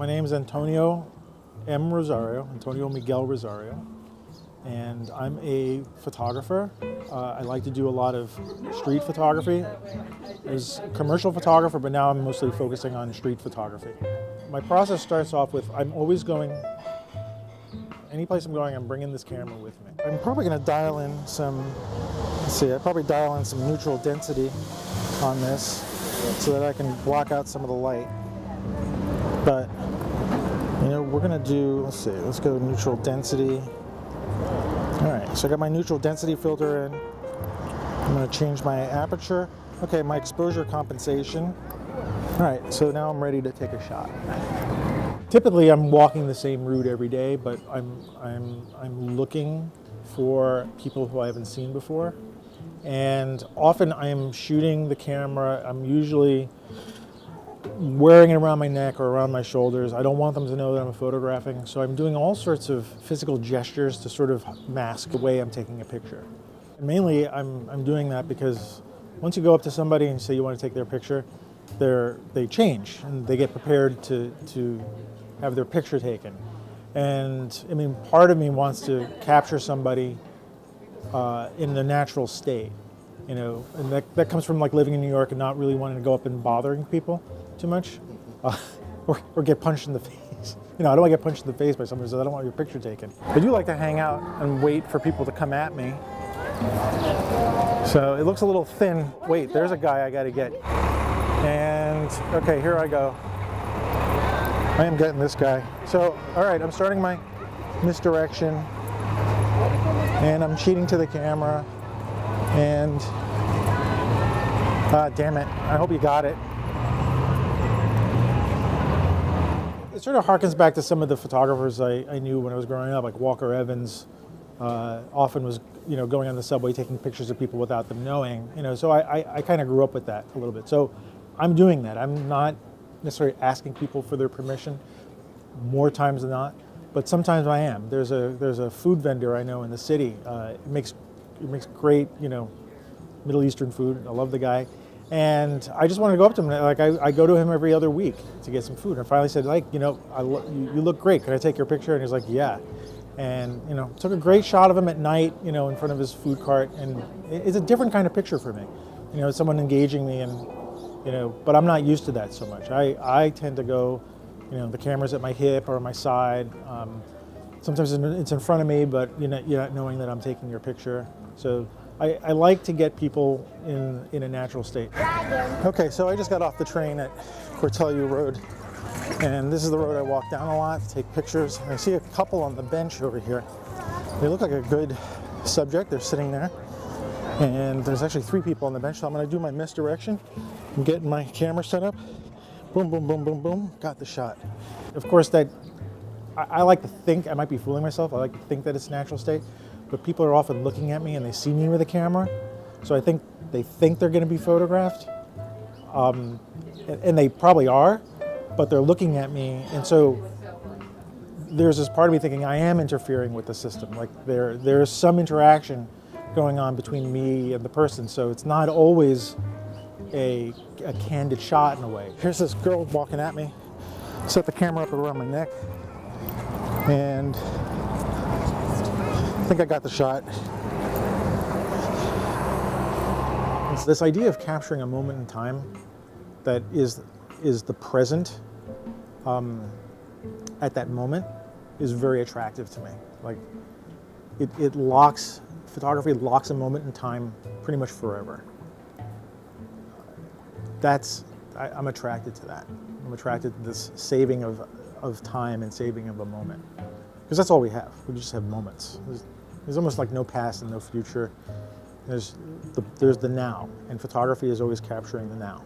My name is Antonio Antonio Miguel Rosario, and I'm a photographer. I like to do a lot of street photography. I was a commercial photographer, but now I'm mostly focusing on street photography. My process starts off with, I'm always going, any place I'm going, I'm bringing this camera with me. I'm probably going to dial in some, I probably dial in some neutral density on this so that I can block out some of the light. But, you know, we're going to do, let's go neutral density. All right, so I got my neutral density filter in. I'm going to change my aperture. Okay, my exposure compensation. All right, so now I'm ready to take a shot. Typically, I'm walking the same route every day, but I'm looking for people who I haven't seen before. And often I'm shooting the camera. I'm usually wearing it around my neck or around my shoulders. I don't want them to know that I'm photographing, so I'm doing all sorts of physical gestures to sort of mask the way I'm taking a picture. And mainly, I'm doing that because once you go up to somebody and say you want to take their picture, they change and they get prepared to have their picture taken. And I mean, part of me wants to capture somebody in the natural state, you know, and that comes from like living in New York and not really wanting to go up and bothering people too much, or get punched in the face. You know, I don't want to get punched in the face by somebody who says, I don't want your picture taken. I do like to hang out and wait for people to come at me. So it looks a little thin. Wait, there's a guy I got to get. And okay, here I go. I am getting this guy. So, all right, I'm starting my misdirection, and I'm cheating to the camera, and damn it, I hope you got it. It sort of harkens back to some of the photographers I knew when I was growing up, like Walker Evans. Often was, you know, going on the subway taking pictures of people without them knowing, you know, so I kind of grew up with that a little bit. So I'm doing that. I'm not necessarily asking people for their permission more times than not, but sometimes I am. There's a food vendor I know in the city. It makes great, you know, Middle Eastern food. I love the guy. And I just wanted to go up to him. Like I go to him every other week to get some food. And I finally said, like, you know, you look great. Can I take your picture? And he's like, yeah. And, you know, took a great shot of him at night, you know, in front of his food cart. And it's a different kind of picture for me. You know, someone engaging me and, you know, but I'm not used to that so much. I tend to go, you know, the camera's at my hip or my side. Sometimes it's in front of me, but you're not knowing that I'm taking your picture. So I like to get people in a natural state. Okay, so I just got off the train at Cortelyou Road, and this is the road I walk down a lot to take pictures. I see a couple on the bench over here. They look like a good subject. They're sitting there, and there's actually 3 people on the bench, so I'm going to do my misdirection. I'm getting my camera set up. Boom, boom, boom, boom, boom. Got the shot. Of course, that I like to think, I might be fooling myself, I like to think that it's natural state, but people are often looking at me and they see me with a camera, so I think they think they're going to be photographed, and they probably are, but they're looking at me, and so there's this part of me thinking I am interfering with the system, like there's some interaction going on between me and the person, so it's not always a candid shot in a way. Here's this girl walking at me, set the camera up around my neck, and I think I got the shot. It's this idea of capturing a moment in time that is the present at that moment is very attractive to me. Like photography locks a moment in time pretty much forever. I'm attracted to that. I'm attracted to this saving of time and saving of a moment. Because that's all we have. We just have moments. There's almost like no past and no future. There's the now, and photography is always capturing the now.